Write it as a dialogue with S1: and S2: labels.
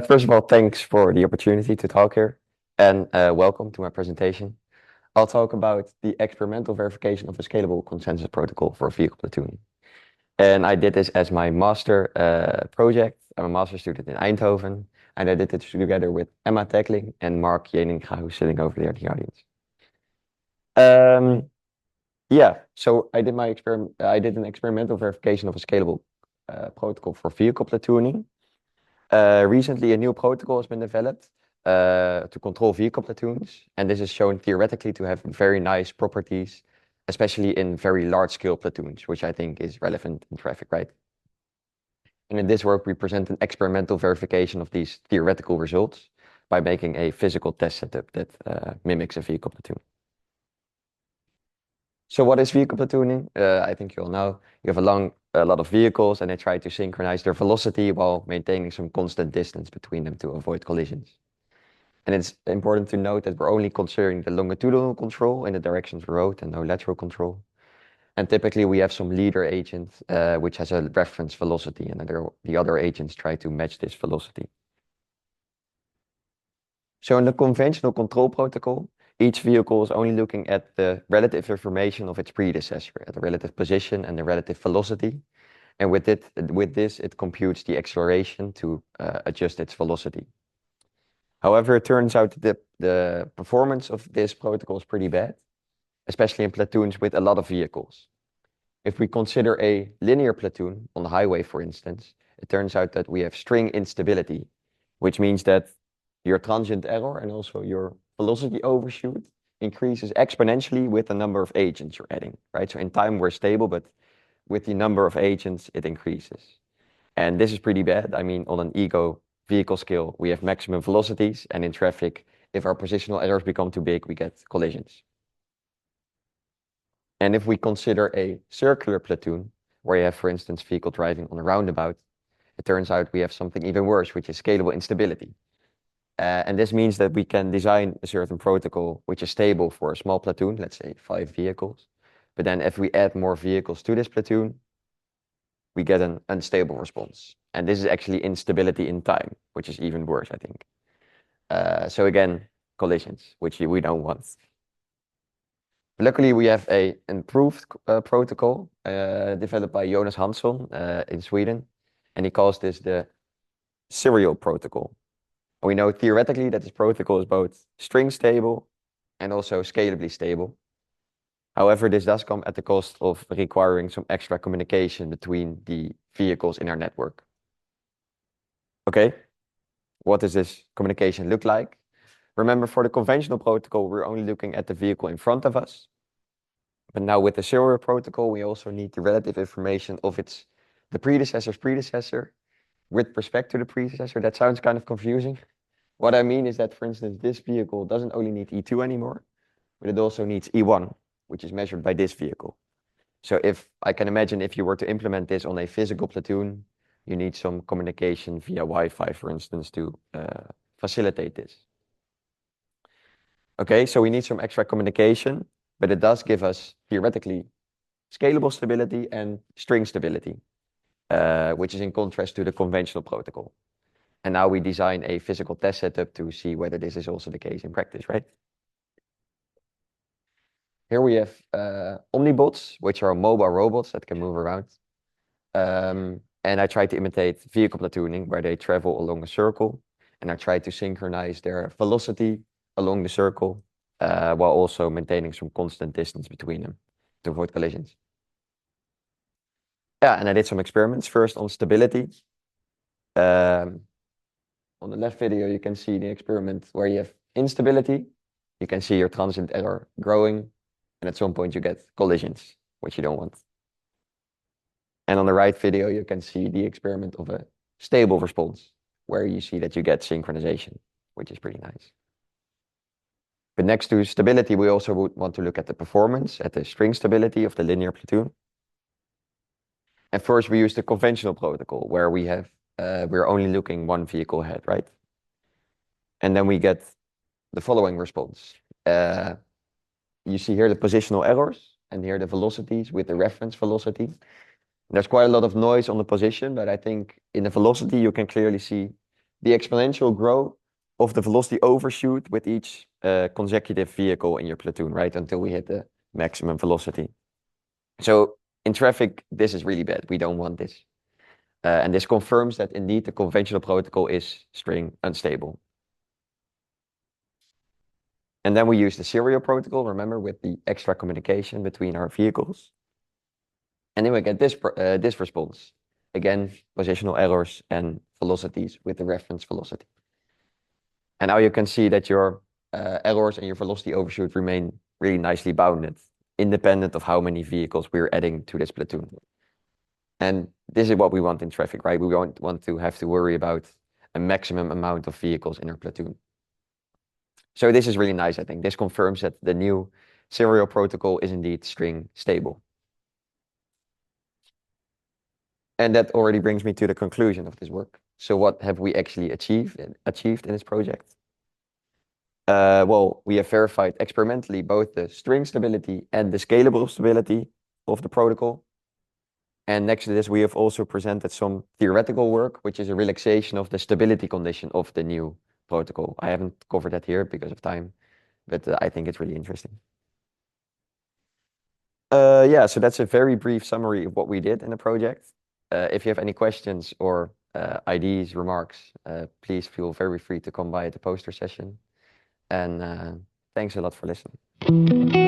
S1: First of all, thanks for the opportunity to talk here, and welcome to my presentation. I'll talk about the experimental verification of a scalable consensus protocol for vehicle platooning. And I did this as my master project. I'm a master student in Eindhoven, and I did it together with Emma Tekling and Mark Jeninga, who's sitting over there in the audience. Yeah, so I did an experimental verification of a scalable protocol for vehicle platooning. Recently, a new protocol has been developed to control vehicle platoons, and this is shown theoretically to have very nice properties, especially in very large-scale platoons, which I think is relevant in traffic, right? And in this work, we present an experimental verification of these theoretical results by making a physical test setup that mimics a vehicle platoon. So what is vehicle platooning? I think you all know. You have a lot of vehicles, and they try to synchronize their velocity while maintaining some constant distance between them to avoid collisions. And it's important to note that we're only considering the longitudinal control in the direction of the road and no lateral control. And typically we have some leader agent, which has a reference velocity, and the other agents try to match this velocity. So in the conventional control protocol, each vehicle is only looking at the relative information of its predecessor, at the relative position and the relative velocity. And with this, it computes the acceleration to adjust its velocity. However, it turns out that the performance of this protocol is pretty bad, especially in platoons with a lot of vehicles. If we consider a linear platoon on the highway, for instance, it turns out that we have string instability, which means that your transient error and also your velocity overshoot increases exponentially with the number of agents you're adding, right? So in time, we're stable, but with the number of agents, it increases. And this is pretty bad. I mean, on an ego vehicle scale, we have maximum velocities, and in traffic, if our positional errors become too big, we get collisions. And if we consider a circular platoon, where you have, for instance, vehicle driving on a roundabout, it turns out we have something even worse, which is scalable instability. And this means that we can design a certain protocol which is stable for a small platoon, let's say 5 vehicles. But then if we add more vehicles to this platoon, we get an unstable response. And this is actually instability in time, which is even worse, I think. So again, collisions, which we don't want. Luckily, we have an improved protocol developed by Jonas Hansson in Sweden, and he calls this the serial protocol. We know theoretically that this protocol is both string stable and also scalably stable. However, this does come at the cost of requiring some extra communication between the vehicles in our network. Okay, what does this communication look like? Remember, for the conventional protocol, we're only looking at the vehicle in front of us. But now with the serial protocol, we also need the relative information of the predecessor's predecessor with respect to the predecessor. That sounds kind of confusing. What I mean is that, for instance, this vehicle doesn't only need E2 anymore, but it also needs E1, which is measured by this vehicle. So if I can imagine if you were to implement this on a physical platoon, you need some communication via Wi-Fi, for instance, to facilitate this. Okay, so we need some extra communication, but it does give us theoretically scalable stability and string stability, which is in contrast to the conventional protocol. And now we design a physical test setup to see whether this is also the case in practice, right? Here we have omnibots, which are mobile robots that can move around. And I try to imitate vehicle platooning, where they travel along a circle, and I try to synchronize their velocity along the circle, while also maintaining some constant distance between them to avoid collisions. Yeah, and I did some experiments first on stability. On the left video, you can see the experiment where you have instability. You can see your transient error growing, and at some point you get collisions, which you don't want. And on the right video, you can see the experiment of a stable response, where you see that you get synchronization, which is pretty nice. But next to stability, we also would want to look at the performance, at the string stability of the linear platoon. And first, we use the conventional protocol, where we're only looking one vehicle ahead, right? And then we get the following response. You see here the positional errors, and here the velocities with the reference velocity. There's quite a lot of noise on the position, but I think in the velocity, you can clearly see the exponential growth of the velocity overshoot with each consecutive vehicle in your platoon, right? Until we hit the maximum velocity. So in traffic, this is really bad. We don't want this. And this confirms that indeed the conventional protocol is string unstable. And then we use the serial protocol, remember, with the extra communication between our vehicles. And then we get this response. Again, positional errors and velocities with the reference velocity. And now you can see that your errors and your velocity overshoot remain really nicely bounded, independent of how many vehicles we're adding to this platoon. And this is what we want in traffic, right? We don't want to have to worry about a maximum amount of vehicles in our platoon. So this is really nice, I think. This confirms that the new serial protocol is indeed string stable. And that already brings me to the conclusion of this work. So what have we actually achieved in this project? Well, we have verified experimentally both the string stability and the scalable stability of the protocol. And next to this, we have also presented some theoretical work, which is a relaxation of the stability condition of the new protocol. I haven't covered that here because of time, but I think it's really interesting. Yeah, so that's a very brief summary of what we did in the project. If you have any questions or ideas, remarks, please feel very free to come by at the poster session. And thanks a lot for listening.